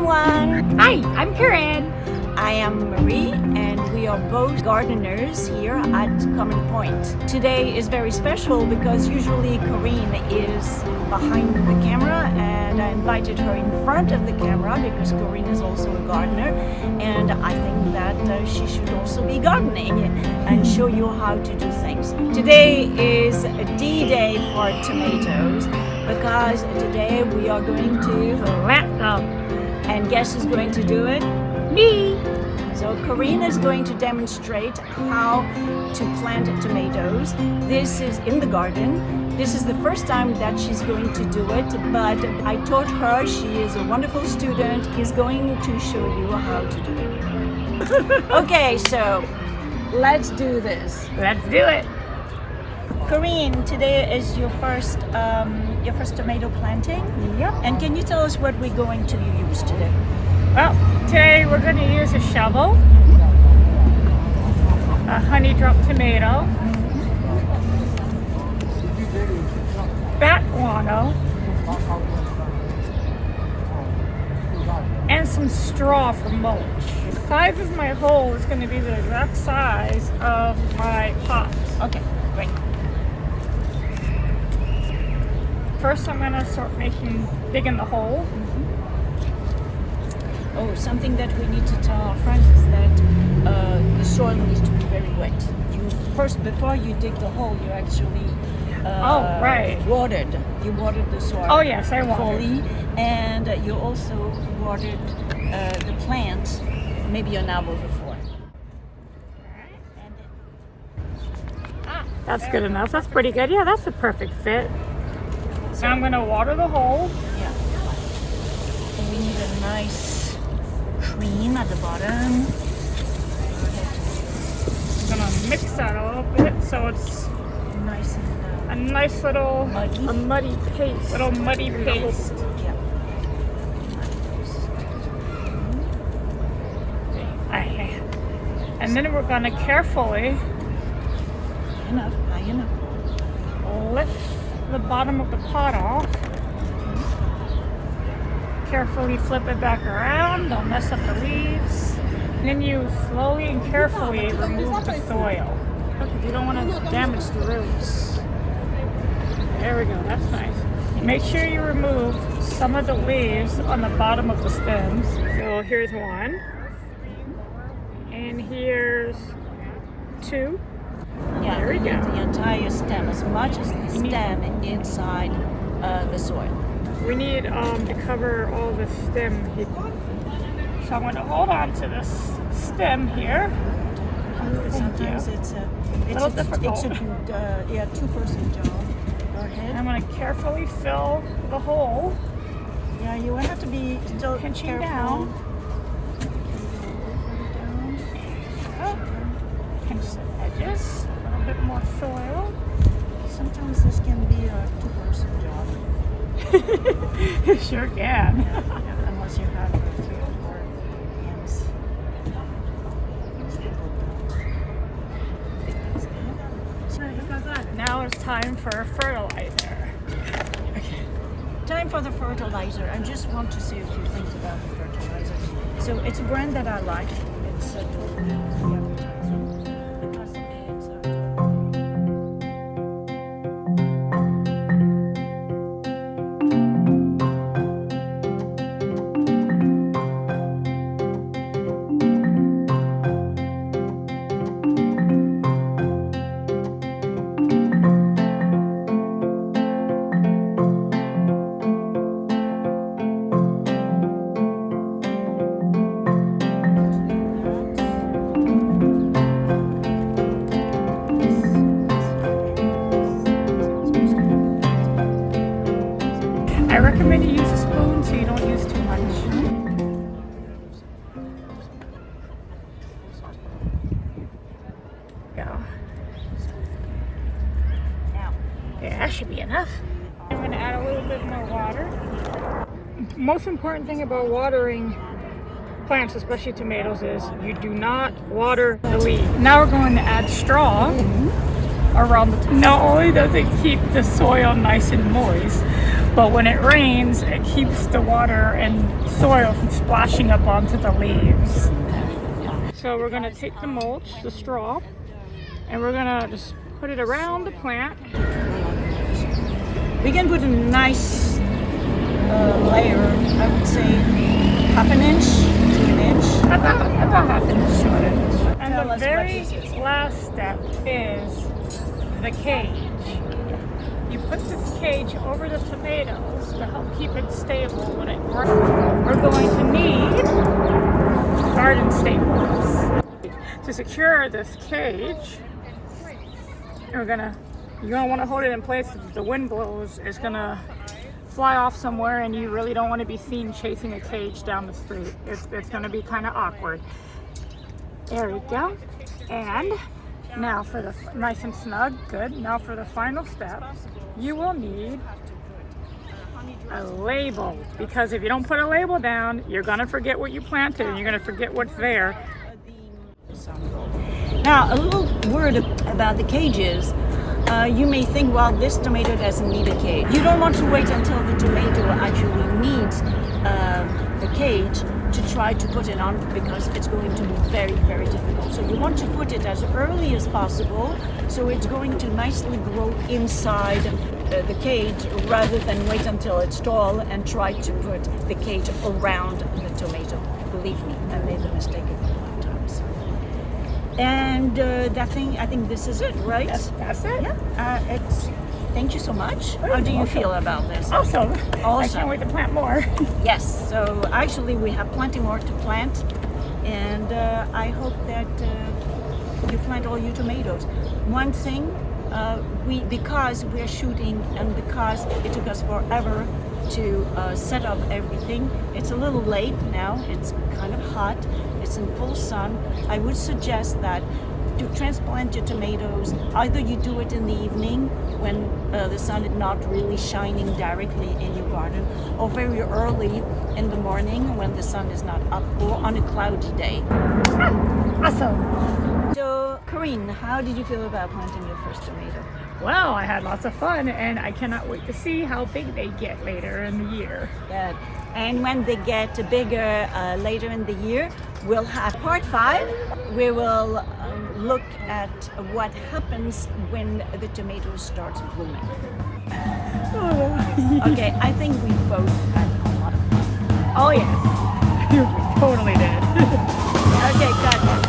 everyone! Hi, I'm Karen. I am Marie and we are both gardeners here at Common Point. Today is very special because usually Corinne is behind the camera and I invited her in front of the camera because Corinne is also a gardener and I think that she should also be gardening and show you how to do things. Today is a D-Day for tomatoes because today we are going to Plant them. and guess who's going to do it? Me. So Corinne is going to demonstrate how to plant tomatoes. This is in the garden. This is the first time that she's going to do it, but I taught her, she is a wonderful student, is going to show you how to do it. Okay, so let's do this. Let's do it. Corinne, today is your first tomato planting. Yep. And can you tell us what we're going to use today? Well, today we're going to use a shovel, a honey drop tomato, bat guano, and some straw for mulch. The size of my hole is going to be the exact size of my pots. Okay, great. First, I'm going to start digging the hole. Oh, something that we need to tell our friends is that the soil needs to be very wet. Before you dig the hole, you actually watered. You watered the soil. Oh yes, I watered. Fully, and you also watered the plant, maybe an hour before. That's good enough. That's pretty good. Yeah, that's a perfect fit. So I'm going to water the hole. Yeah. And we need a nice cream at the bottom. I'm going to mix that a little bit so it's Nice and a nice little muddy paste. Little muddy paste. Yeah. Okay. And then we're going to carefully High enough. lift the bottom of the pot off. Carefully flip it back around, don't mess up the leaves. And then you slowly and carefully remove the soil. Because you don't want to damage the roots. There we go, that's nice. Make sure you remove some of the leaves on the bottom of the stems. So here's one. And here's two. Yeah, there we go. The entire stem, as much as the stem inside the soil. We need to cover all the stem here. So I'm going to hold on to this stem here. Sometimes it's a difficult. two-person job. Go ahead. I'm going to carefully fill the hole. Yeah, you have to be still pinching careful. down. Pinch the edges. A little bit more soil. Sometimes this can be a two-person job. Sure can. Yeah, unless you have 3 or 4 hands. Now it's time for fertilizer. Okay. Time for the fertilizer. I just want to say a few things about the fertilizer. So it's a brand that I like. It's totally advertising because it's I recommend you use a spoon so you don't use too much. Go. Yeah, that should be enough. I'm going to add a little bit more water. Most important thing about watering plants, especially tomatoes, is you do not water the leaves. Now we're going to add straw around the top. Not only does it keep the soil nice and moist, but when it rains, it keeps the water and soil from splashing up onto the leaves. So we're gonna take the mulch, the straw, and we're gonna just put it around the plant. We can put a nice layer, I would say half an inch to an inch. About half an inch to an inch. And Tell the us what very this is. last step is the cage. You put this cage over the tomatoes to help keep it stable when it grows. We're going to need garden staples. To secure this cage, you're gonna want to hold it in place because if the wind blows, it's gonna fly off somewhere, and you really don't want to be seen chasing a cage down the street. It's gonna be kind of awkward. There we go. And now for the nice and snug, good. Now for the final step, you will need a label, because if you don't put a label down, you're gonna forget what you planted and you're gonna forget what's there. Now, a little word about the cages. You may think, well, this tomato doesn't need a cage. You don't want to wait until the tomato actually needs a cage to try to put it on, because it's going to be very, very difficult. So you want to put it as early as possible, so it's going to nicely grow inside the cage, rather than wait until it's tall and try to put the cage around the tomato. Believe me, I made the mistake a couple of times. And I think this is it, right? That's it? Yeah. Thank you so much. How do you feel about this? Awesome. I can't wait to plant more. Yes. So actually, we have plenty more to plant, and I hope that you plant all your tomatoes. One thing, because we're shooting and because it took us forever to set up everything, it's a little late now. It's kind of hot. It's in full sun. I would suggest that to transplant your tomatoes, either you do it in the evening when the sun is not really shining directly in your garden, or very early in the morning when the sun is not up, or on a cloudy day. Awesome. So, Corinne, how did you feel about planting your first tomato? Well, I had lots of fun, and I cannot wait to see how big they get later in the year. Good. And when they get bigger later in the year, we'll have part 5. We will look at what happens when the tomato starts blooming. Okay, I think we both had a lot of fun. Oh yes, we totally did. Okay, good.